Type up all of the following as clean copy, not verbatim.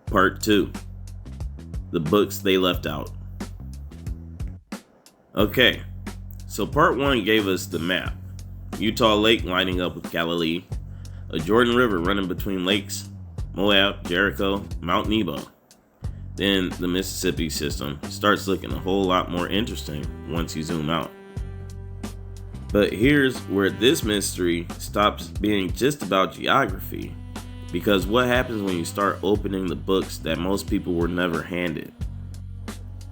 Part 2. The books they left out. Okay, so part 1 gave us the map. Utah Lake lining up with Galilee, a Jordan River running between lakes, Moab, Jericho, Mount Nebo. Then the Mississippi system starts looking a whole lot more interesting once you zoom out. But here's where this mystery stops being just about geography, because what happens when you start opening the books that most people were never handed?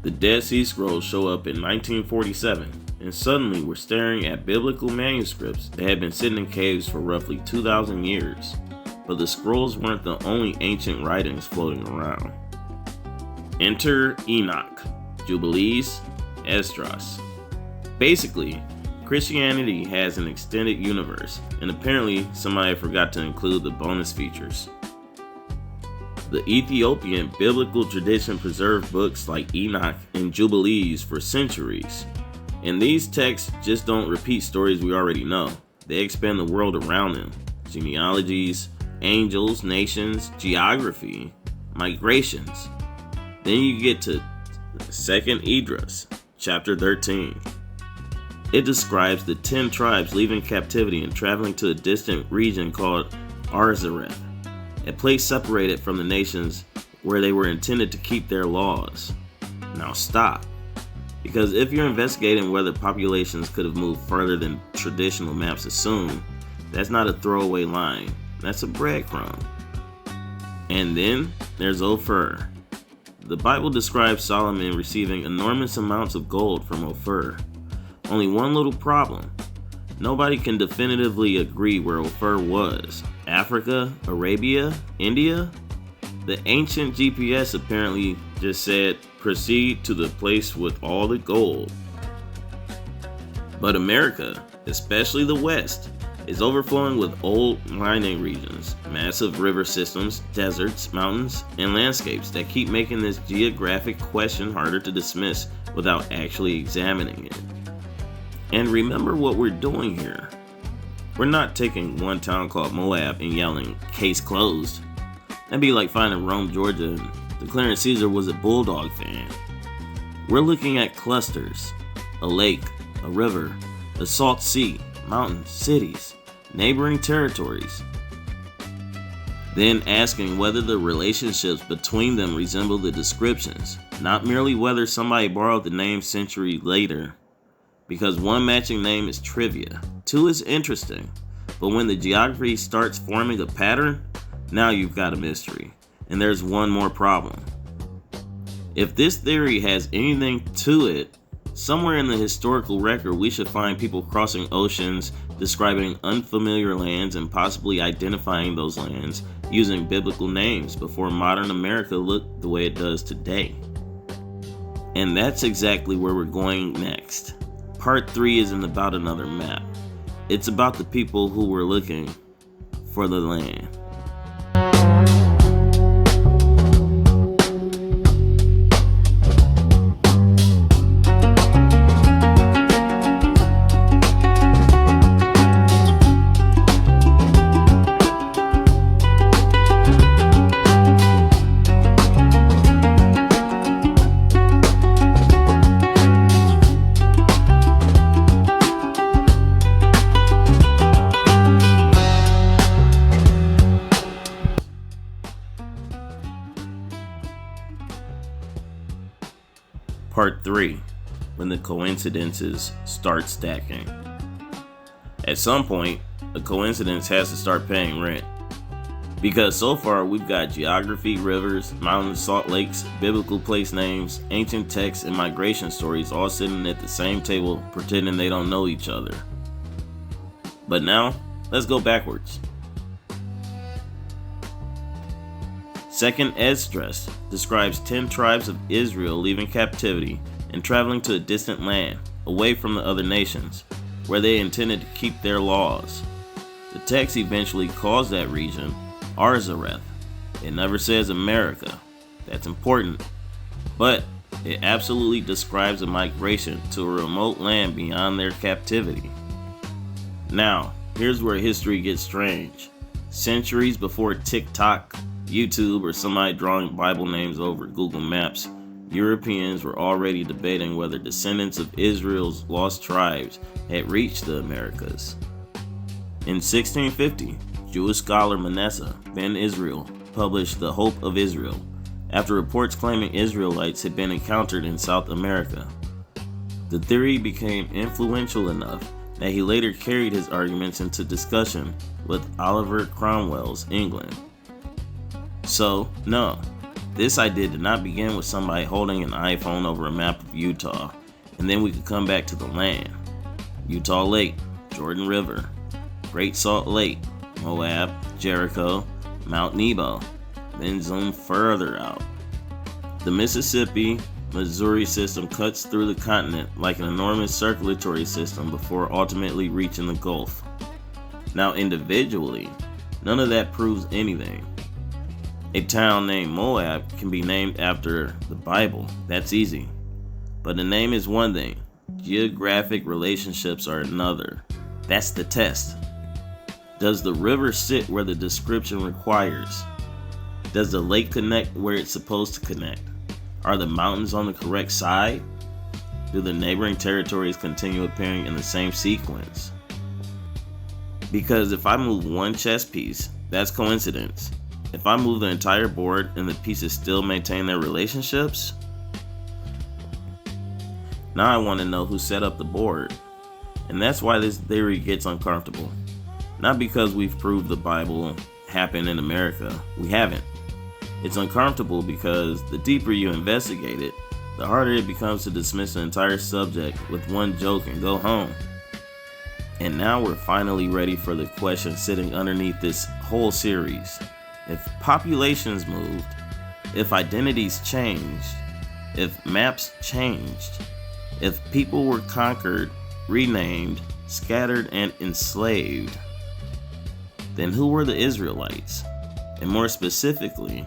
The Dead Sea Scrolls show up in 1947, and suddenly we're staring at biblical manuscripts that had been sitting in caves for roughly 2,000 years. But the scrolls weren't the only ancient writings floating around. Enter Enoch, Jubilees, Esdras. Basically, Christianity has an extended universe, and apparently somebody forgot to include the bonus features. The Ethiopian biblical tradition preserved books like Enoch and Jubilees for centuries, and these texts just don't repeat stories we already know. They expand the world around them: genealogies, angels, nations, geography, migrations. Then you get to 2nd Esdras, chapter 13. It describes the 10 tribes leaving captivity and traveling to a distant region called Arzareth, a place separated from the nations where they were intended to keep their laws. Now stop, because if you're investigating whether populations could have moved further than traditional maps assume, that's not a throwaway line, that's a breadcrumb. And then there's Ophir. The Bible describes Solomon receiving enormous amounts of gold from Ophir. Only one little problem: nobody can definitively agree where Ophir was. Africa, Arabia, India? The ancient GPS apparently just said, proceed to the place with all the gold. But America, especially the West, is overflowing with old mining regions, massive river systems, deserts, mountains, and landscapes that keep making this geographic question harder to dismiss without actually examining it. And remember what we're doing here. We're not taking one town called Moab and yelling, "Case closed." That'd be like finding Rome, Georgia, and declaring Caesar was a Bulldog fan. We're looking at clusters: a lake, a river, a salt sea, mountains, cities, neighboring territories. Then asking whether the relationships between them resemble the descriptions, not merely whether somebody borrowed the name centuries later. Because one matching name is trivia, 2 is interesting, but when the geography starts forming a pattern, now you've got a mystery. And there's one more problem. If this theory has anything to it, somewhere in the historical record we should find people crossing oceans, describing unfamiliar lands, and possibly identifying those lands using biblical names before modern America looked the way it does today. And that's exactly where we're going next. Part 3 isn't about another map. It's about the people who were looking for the land. Part 3, when the coincidences start stacking. At some point, a coincidence has to start paying rent. Because so far we've got geography, rivers, mountains, salt lakes, biblical place names, ancient texts, and migration stories all sitting at the same table pretending they don't know each other. But now, let's go backwards. 2nd Esdras describes 10 tribes of Israel leaving captivity and traveling to a distant land, away from the other nations, where they intended to keep their laws. The text eventually calls that region Arzareth. It never says America. That's important. But it absolutely describes a migration to a remote land beyond their captivity. Now, here's where history gets strange. Centuries before TikTok, YouTube or somebody drawing Bible names over Google Maps, Europeans were already debating whether descendants of Israel's lost tribes had reached the Americas. In 1650, Jewish scholar Manasseh ben Israel published The Hope of Israel, after reports claiming Israelites had been encountered in South America. The theory became influential enough that he later carried his arguments into discussion with Oliver Cromwell's England. So, no, this idea did not begin with somebody holding an iPhone over a map of Utah, and then we could come back to the land. Utah Lake, Jordan River, Great Salt Lake, Moab, Jericho, Mount Nebo, then zoom further out. The Mississippi, Missouri system cuts through the continent like an enormous circulatory system before ultimately reaching the Gulf. Now individually, none of that proves anything. A town named Moab can be named after the Bible, that's easy. But the name is one thing, geographic relationships are another. That's the test. Does the river sit where the description requires? Does the lake connect where it's supposed to connect? Are the mountains on the correct side? Do the neighboring territories continue appearing in the same sequence? Because if I move one chess piece, that's coincidence. If I move the entire board and the pieces still maintain their relationships? Now I want to know who set up the board. And that's why this theory gets uncomfortable. Not because we've proved the Bible happened in America. We haven't. It's uncomfortable because the deeper you investigate it, the harder it becomes to dismiss the entire subject with one joke and go home. And now we're finally ready for the question sitting underneath this whole series. If populations moved, if identities changed, if maps changed, if people were conquered, renamed, scattered, and enslaved, then who were the Israelites? And more specifically,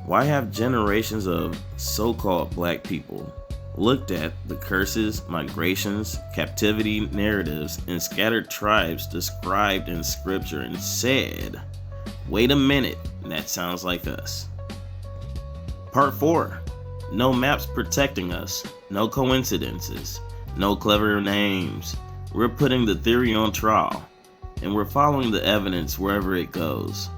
why have generations of so-called black people looked at the curses, migrations, captivity narratives, and scattered tribes described in scripture and said, wait a minute, that sounds like us? Part 4. No maps protecting us, no coincidences, no clever names. We're putting the theory on trial, and we're following the evidence wherever it goes.